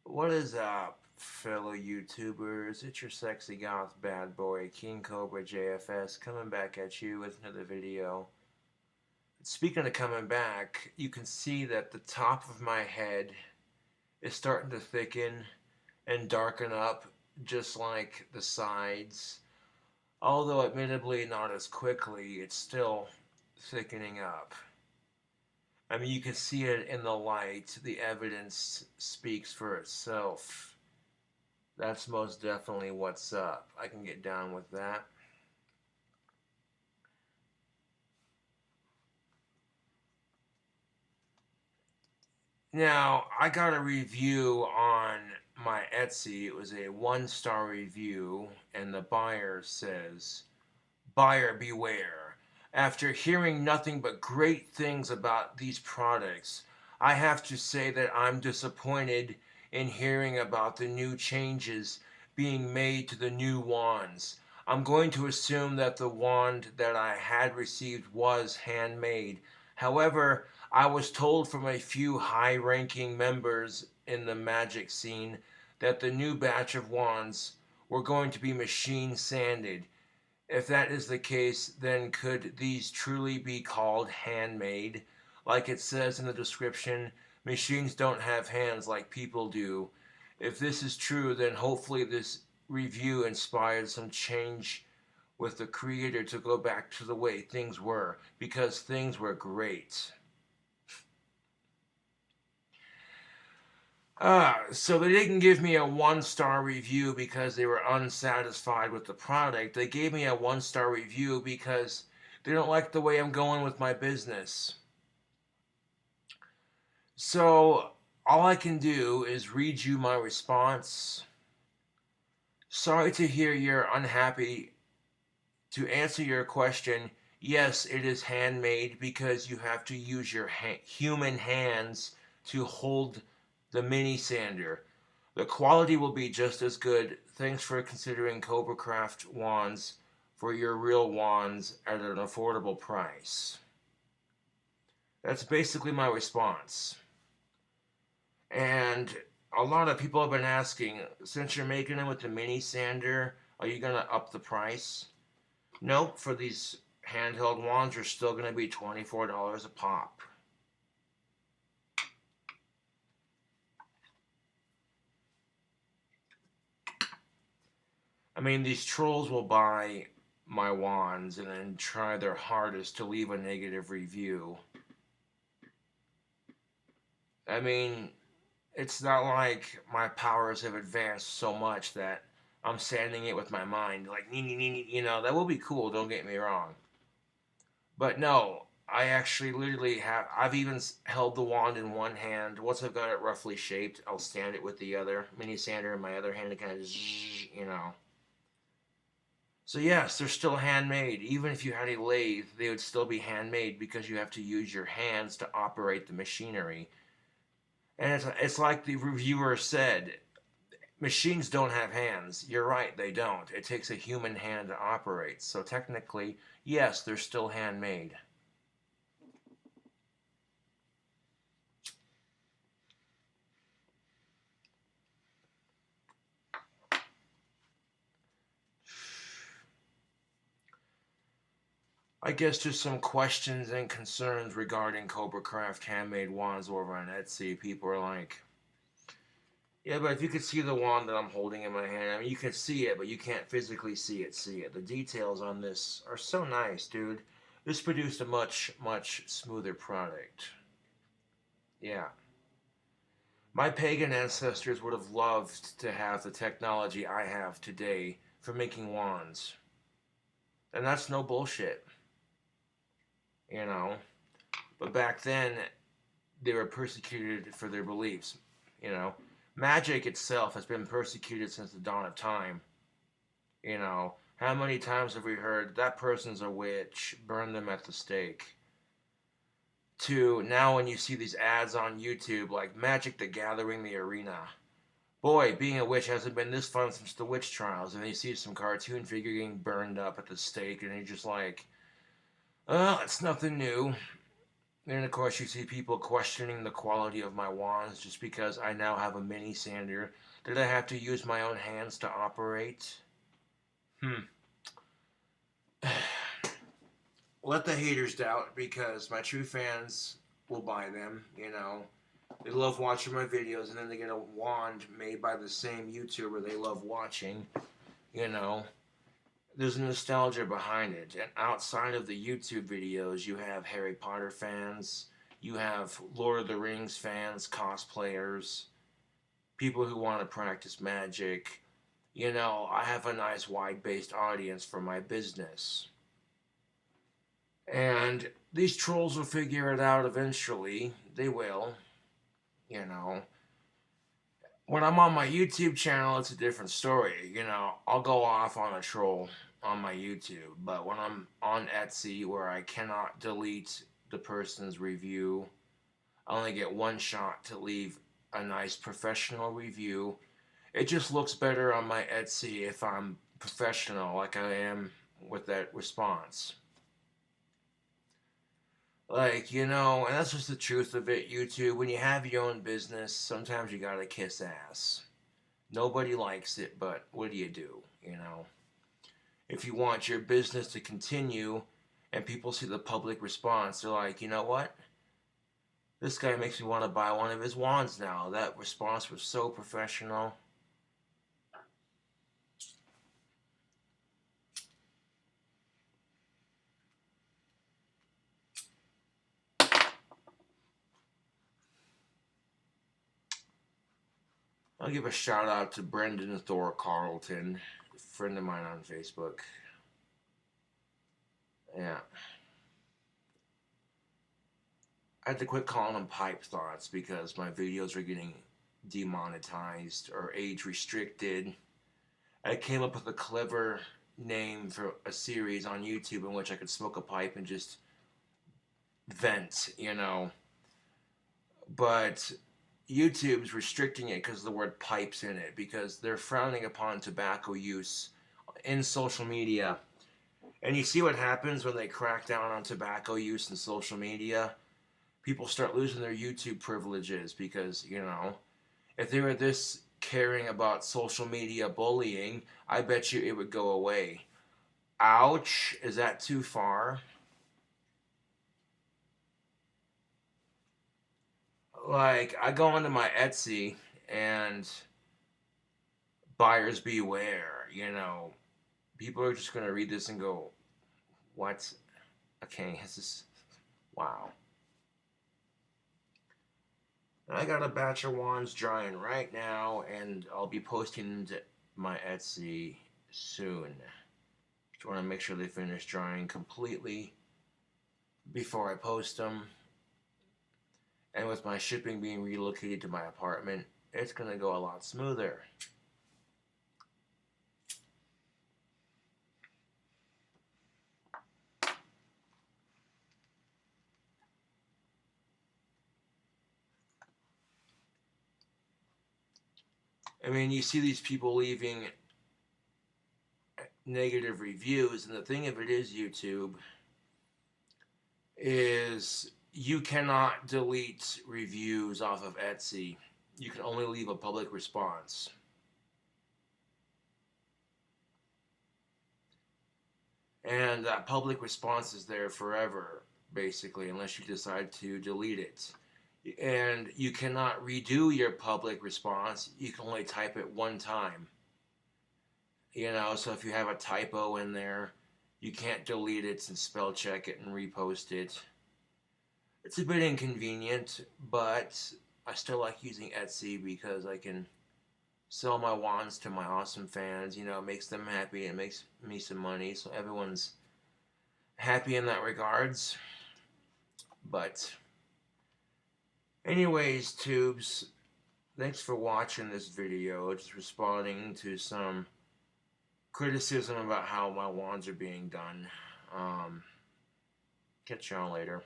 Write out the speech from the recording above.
What is up, fellow YouTubers? It's your sexy goth bad boy, King Cobra JFS, coming back at you with another video. Speaking of coming back, you can see that the top of my head is starting to thicken and darken up, just like the sides. Although admittedly not as quickly, it's still thickening up. I mean, you can see it in the light. The evidence speaks for itself. That's most definitely what's up. I can get down with that. Now, I got a review on my Etsy. It was a 1-star review, and the buyer says, "Buyer beware. After hearing nothing but great things about these products, I have to say that I'm disappointed in hearing about the new changes being made to the new wands. I'm going to assume that the wand that I had received was handmade. However, I was told from a few high-ranking members in the magic scene that the new batch of wands were going to be machine sanded. If that is the case, then could these truly be called handmade? Like it says in the description, machines don't have hands like people do. If this is true, then hopefully this review inspired some change with the creator to go back to the way things were, because things were great." So they didn't give me a 1-star review because they were unsatisfied with the product. They gave me a 1-star review because they don't like the way I'm going with my business. So all I can do is read you my response. "Sorry to hear you're unhappy. To answer your question, yes, it is handmade because you have to use your human hands to hold the mini sander. The quality will be just as good. Thanks for considering CobraCraft wands for your real wands at an affordable price." That's basically my response. And a lot of people have been asking, since you're making them with the mini sander, are you going to up the price? Nope, for these handheld wands are still going to be $24 a pop. I mean, these trolls will buy my wands and then try their hardest to leave a negative review. I mean, it's not like my powers have advanced so much that I'm sanding it with my mind. Like, you know, that will be cool, don't get me wrong. But no, I actually literally have, I've even held the wand in one hand. Once I've got it roughly shaped, I'll stand it with the other mini sander in my other hand to kind of, you know. So yes, they're still handmade. Even if you had a lathe, they would still be handmade because you have to use your hands to operate the machinery. And it's like the reviewer said, machines don't have hands. You're right, they don't. It takes a human hand to operate. So technically, yes, they're still handmade. I guess just some questions and concerns regarding CobraCraft handmade wands over on Etsy. People are like, yeah, but if you could see the wand that I'm holding in my hand, I mean, you can see it, but you can't physically see it. The details on this are so nice, dude. This produced a much, much smoother product. Yeah. My pagan ancestors would have loved to have the technology I have today for making wands. And that's no bullshit, you know. But back then, they were persecuted for their beliefs, you know. Magic itself has been persecuted since the dawn of time, you know. How many times have we heard that person's a witch, burn them at the stake? To now when you see these ads on YouTube like Magic the Gathering the Arena. Boy, being a witch hasn't been this fun since the witch trials. And you see some cartoon figure getting burned up at the stake, and you're just like, oh, it's nothing new. And of course, you see people questioning the quality of my wands just because I now have a mini sander that I have to use my own hands to operate. Let the haters doubt, because my true fans will buy them, you know. They love watching my videos, and then they get a wand made by the same YouTuber they love watching, you know. There's nostalgia behind it. And outside of the YouTube videos, you have Harry Potter fans, you have Lord of the Rings fans, cosplayers, people who want to practice magic. You know, I have a nice wide-based audience for my business. And these trolls will figure it out eventually. They will, you know. When I'm on my YouTube channel, it's a different story. You know, I'll go off on a troll on my YouTube. But when I'm on Etsy, where I cannot delete the person's review, I only get one shot to leave a nice professional review. It just looks better on my Etsy if I'm professional like I am with that response. Like, you know, and that's just the truth of it, YouTube. When you have your own business, sometimes you gotta kiss ass. Nobody likes it, but what do, you know? If you want your business to continue and people see the public response, they're like, you know what? This guy makes me want to buy one of his wands now. That response was so professional. I'll give a shout out to Brendan Thor Carlton, a friend of mine on Facebook. Yeah. I had to quit calling them pipe thoughts because my videos are getting demonetized or age restricted. I came up with a clever name for a series on YouTube in which I could smoke a pipe and just vent, you know. But YouTube's restricting it because of the word pipes in it, because they're frowning upon tobacco use in social media. And you see what happens when they crack down on tobacco use in social media? People start losing their YouTube privileges because, you know, if they were this caring about social media bullying, I bet you it would go away. Ouch, is that too far? Like, I go into my Etsy and buyers beware, you know. People are just going to read this and go, what? Okay, this is, wow. I got a batch of wands drying right now, and I'll be posting them to my Etsy soon. Just want to make sure they finish drying completely before I post them. And with my shipping being relocated to my apartment, it's going to go a lot smoother. I mean, you see these people leaving negative reviews, and the thing of it is, YouTube, is you cannot delete reviews off of Etsy. You can only leave a public response. And that public response is there forever, basically, unless you decide to delete it. And you cannot redo your public response. You can only type it one time. You know, so if you have a typo in there, you can't delete it and spell check it and repost it. It's a bit inconvenient, but I still like using Etsy because I can sell my wands to my awesome fans. You know, it makes them happy. It makes me some money, so everyone's happy in that regards. But anyways, tubes, thanks for watching this video. Just responding to some criticism about how my wands are being done. Catch y'all later.